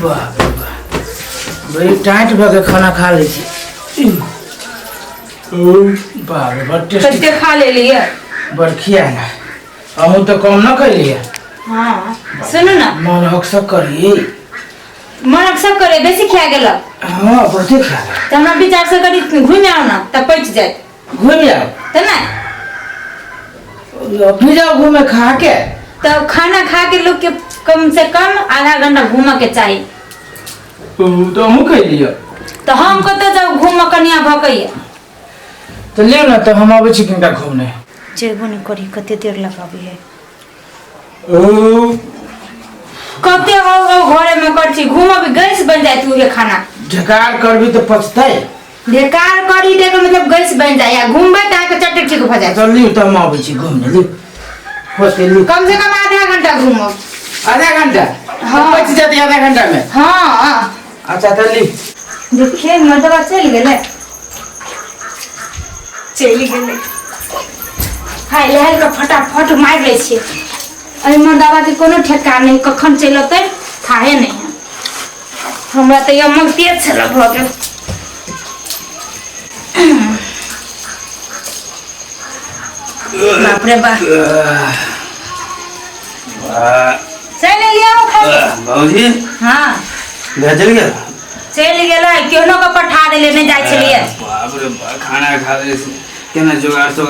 बाप रे बाप बड़ी टाइट भगे खाना खा ली थी। बाप रे बड़ टेस्टी कते खा ले लिए बड़ खिया ना हम तो कम न कर लिए। हाँ सुनो ना मन हक करिए मन अक्सर करे बेसी खा गेल। हाँ बहुते खा तो हमरा विचार से करी घूम आओ ना तब पच जाए घूम जाओ तो ना अपने जाओ घूमे खा के। तो खाना खा के लोग के कम से कम आधा घंटा घूम के चाहिए। तो हम कह लियो तो हम कत जब घूम कनिया भकइए तो ले ना तो हम आवे छी किनका घूमने जेबो नहीं करी कते देर लगाबी है ओ कते हो घरे में कर छी घूमब गैस बन जाए तू ये खाना ढकार करबी तो पछताई बेकार करी दे के मतलब गैस बन जाए या घूमबे त के चट ठीक हो जाए। तो लियो तो हम आवे छी घूमने लियो होते लियो कम से कम आधा घंटा घूमो। आधा घंटा। हाँ पच जाते आधा घंटा में। हाँ अच्छा तो ली देखिए मर्दवा चल गेले हाय लहर का फटाफट मार ले छी। अरे मर्दवा के कोनो ठेका नहीं कखन चल अतै थाहे नहीं है। हमरा त ये मन तेज छल भ गेल। बाप रे बाप चल लिया खा बाबूजी हां घर चल गया चल गेलै केहनो के पठा देले नहीं जाय छलिए। बाप रे बा खाना खा ले केना जुगाड़ तो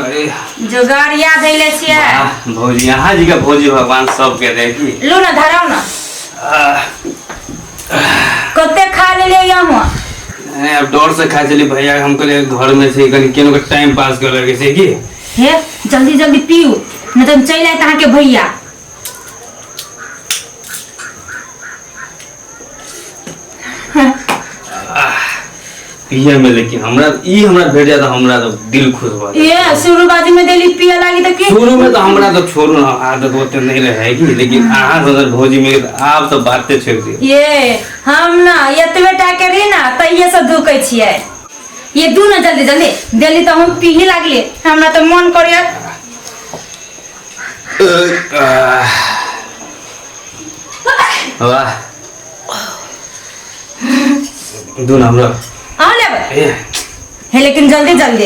जुगाड़ याद हैले छियै भौजी यहाँ जी का भौजी भगवान सब के देखी लो ना धराओ ना कते खा ले यहाँ अब डर से खा चली भैया हम कहले घर में से कनी केनो के टाइम पास कर लगे से की हे जल्दी जल्दी पीऊ नहीं तो चल आए तहां के भैया। पिए में लेकिन हमरा भेट जाता हमरा तो दिल खुश हो ये शुरुआती में दिल्ली पिए लागी त की शुरू में तो हमरा तो छोड़ू ना आदत होते नहीं रहे की लेकिन आहा तो भौजी में आप तो बातें छोड़ दी ये हम ना एतबे टा के रही ना त ये सब धुकै छियै ये दू ना जल्दी जल्दी दिल्ली तो हम पी ही लागले हमरा तो मन करिया वाह दू ना हमरा आ लेबे हे लेकिन जल्दी जल्दी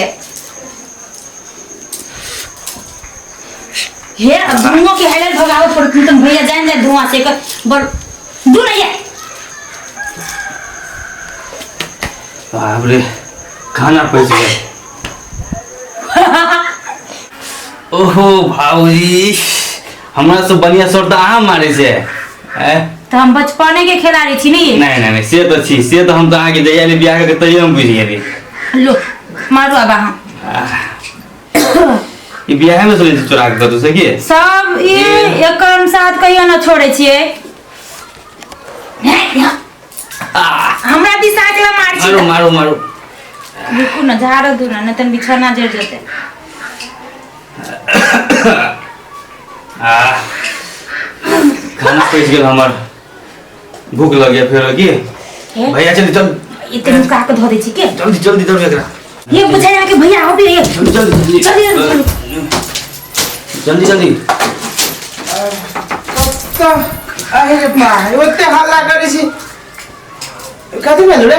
हे अब धुआं के हेलल भगावे पड़त तुम भैया जान जाए धुआं से कर बर दूर आइए। बाप रे खाना पच गया ओहो भाऊजी हमरा से बढ़िया शॉट अहाँ मारे से तो हम बचपने के खिलाड़ी थी नहीं नहीं से तो छी से तो हम तो आगे जइया ले बियाह के तइयो हम बुझ गेली लो मारो अब हम ये बियाह में चले चोरा के तो से की सब ये एकम साथ कहियो ना छोड़े छिए हमरा दिशा के मार छी मारो मारो रुकू ना झाड़ दू ना तन बिछाना जड़ जते खाना पच गेल हमर भूख लग गया फिर की भैया चल चल इतने का के धो दे छी के जल्दी जल्दी दौड़ एकरा ये बुझाया के भैया हो भी ये जल्दी जल्दी जल्दी जल्दी तो आहे रे मां ओते हल्ला करे छी कथि भेल रे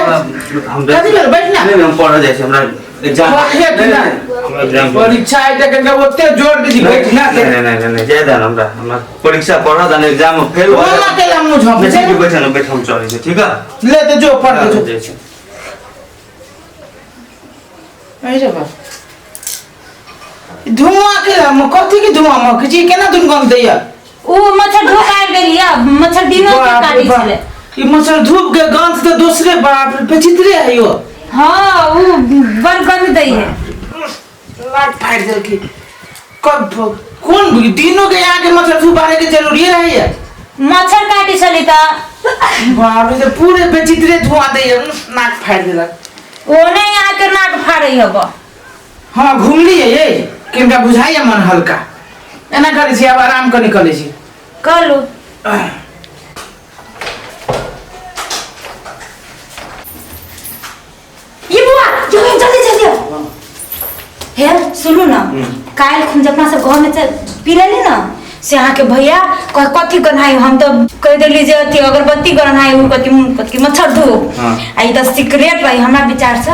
कथि भेल बैठ ना नहीं हम पढ़ जाय छी हमरा एग्जाम परीक्षा आइते कनिका ओते जोर दे दी बैठ ना नहीं ज्यादा हमरा परीक्षा पढ़ा था एग्जाम में फेल हो बोला के हम झोप बैठ के बैठा ना बैठ हम चले छी ठीक है ले तो जो पढ़ दे आई रे बा धुआं के हम कथि के धुआं म किछि केना दुन गम दैया ओ मच्छर ढोका गेलिया मच्छर दिनो के काटी छले ई मच्छर धूप के गंध तो दूसरे बाप रे विचित्र है यो। हां वो बर गंध दई है लाट फाड़ दे की कब कौन दिनों के यहाँ के मच्छर धूप आने की जरूरी है मच्छर काटी छली त बाप रे पूरे विचित्र धुआं दैया नाक फाड़ देला ओने यहाँ के नाक फाड़ई हब हाँ घूमली है ये किनका बुझाइया मन हल्का एना करे छी अब आराम कर निकले छी कलू ये बुआ जल्दी जल्दी जल्दी हे सुनो ना काल खुन जपना से घर में पी लेली ना से अहाँ के भैया कथी गन्हाई हम तो कह देली जे अथी अगरबत्ती गन्हाई उ कथी मच्छर धूप आ ई त सिगरेट रही हमरा विचार से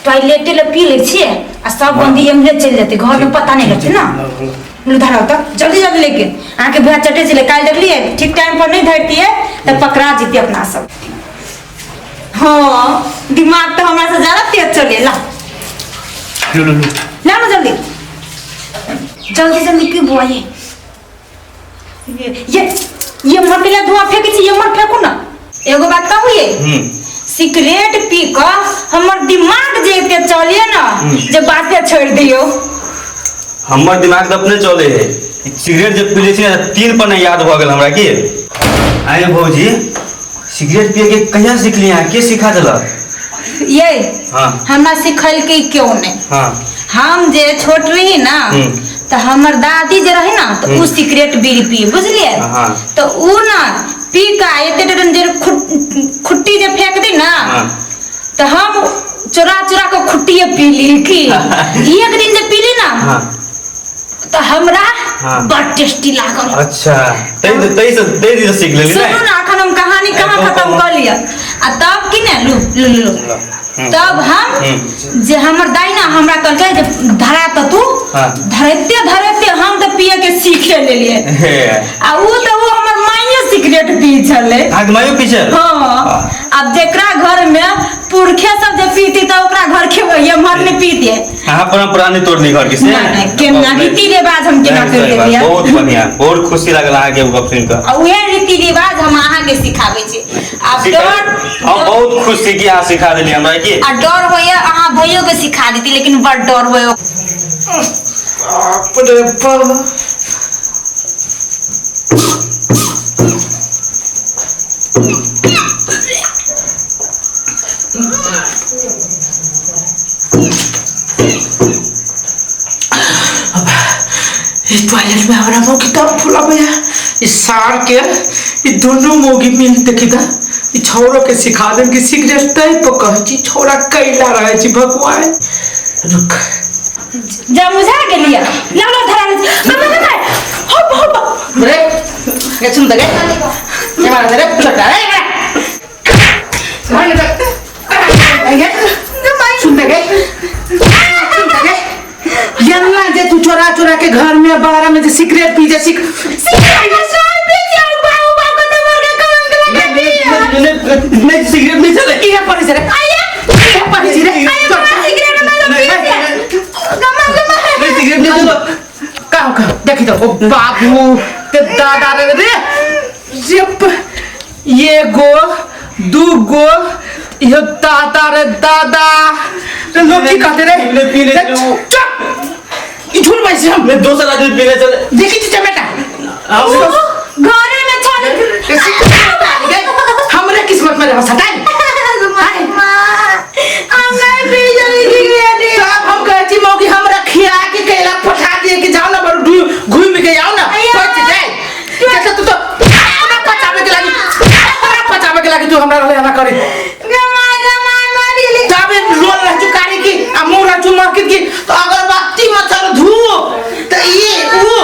टॉयलेट ले पी ले छिए आ सब बंदी एमरे चल जाते घर में पता नहीं लगते ना लुधारा तक जल्दी जल्दी लेके अहाँ के भैया चटे चले काल देखलिए ठीक टाइम पर नहीं धरती है तब पकड़ा जीती अपना सब। हाँ दिमाग तो हमरा से ज्यादा तेज चले ला ना जल्दी जल्दी जल्दी क्यों बुआ ये मरला धुआं फेंके छी ये मत फेंकू ना एगो बात कहू ये सिगरेट पी क हमर दिमाग जे एते चले ना जे बाते छोड़ दियो हमर दिमाग तो अपने चले है सिगरेट जब पीले छी 3 पर याद भ गेल हमरा की आए भौजी सिगरेट पिए के कहिया सीखली है के सिखा देला ये हां हमरा सिखल के क्यों नहीं हां हम जे छोट रही ना तो हमर दादी जे रही ना तो उ सिगरेट बीड़ी पिए बुझलिए तो उ ना पी का एते डन जे खुट्टी जे फेंक दी ना तो हम चुरा चुरा के खुट्टिए पी ली की एक दिन जे पीली ना तो हमरा बड़ टेस्टी लागल। अच्छा तई से सीख लेली ना। सुनो ना अखन हम कहानी कहां खत्म कर लिया आ तब की ना लू तब हम जे हमर दाई ना हमरा कहलकै जे धरा त तू धरते धरते हम त पिए के सीखे लेलिए आ उ त वो हमर माइये सिगरेट पी छले आज माइयो पी छल। हां अब जेकरा घर में पुरखे सब जे पीती त ओकरा घर के ये मर ने पीते हां परंपरा नहीं तोड़नी घर की से नहीं केना रीति रिवाज हम केना कर देलिए बहुत बढ़िया बहुत खुशी लागल आके गप सुन के आ उहे रीति रिवाज हम आहा के सिखाबै छी अब डर हम बहुत खुशी की आ सिखा देली हमरा की आ डर होया आहा भइयो के सिखा देती लेकिन बड़ डर होयो अपने पर इस टॉयलेट में हमारा मुंह कितना फुला भैया इस सार के ये दोनों मोगी मिल देखी था ये छोरो के सिखा दें कि सिगरेट तय पकड़ छी छोरा कैला रहे छी भगवान रुक जा मुझा के लिया ला ला धरा ले हो रे ये सुन दे ये मार दे रे छोटा रे मार दे आगे सुन दे यन्ना जे तू चोरा चोरा के घर में बाहर में जे सिगरेट पी जे नहीं सिगरेट नहीं चले की है पर से रे आया पर से रे सिगरेट नहीं सिगरेट नहीं चलो का देखी तो बाबू ते दादा रे जिप ये गो दू गो यो दादा रे दादा रे लोग की कहते रे ले पी ले ई झूठ भाई से हम दूसरा आदमी पी ले चले देखी छी टमाटा घरे में चले हमरे किस्मत में रहस हटाई हम नहीं पी जल्दी सिगरेट सब हम कहे छी मौगी हमरा खिया के केला पठा दिए कि जाओ ना बड़ू घूम के आओ ना पहुंच जाए कैसे तू तो हमरा पचावे के लागी तू हमरा रहले ना करे तबे लोल रह चुकारी की आ मुंह रह चु मार्केट की तो अगरबत्ती मच्छर धुओ तो ये वो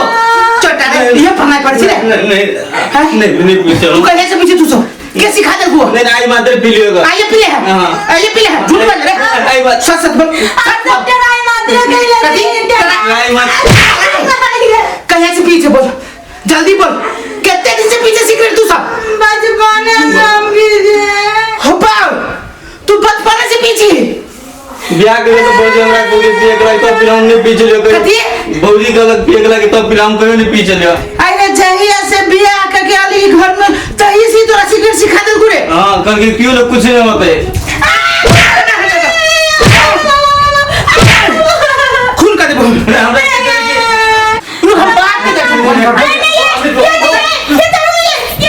छोटा रे ये फनाई पड़ छी रे नहीं पी चलो तू कहे से पूछे तू सब के सिखा दे को नहीं आई मात्र पी लियोगा आइए पी ले आइए पी ले झूठ बोल रे आई बात सच सच बोल डराई मात्र के आई मत कहे से पीछे बोल जल्दी बोल कितने दिन से पीछे सिगरेट तू सब बचपन हम कीजिए हो पाओ तू बचपन से पीछे ब्याह करे तो बोझ हमरा बोले पिए के तो फिर हमने पीछे ले कथी भौजी गलत पिए के लगे तो फिर हम कहियो नहीं पीछे ले अरे जहिया से बियाह करके आली घर में तही से तोरा सिगरेट सिखा दे गुरे हां क्योंकि क्यों लोग कुछ नहीं होते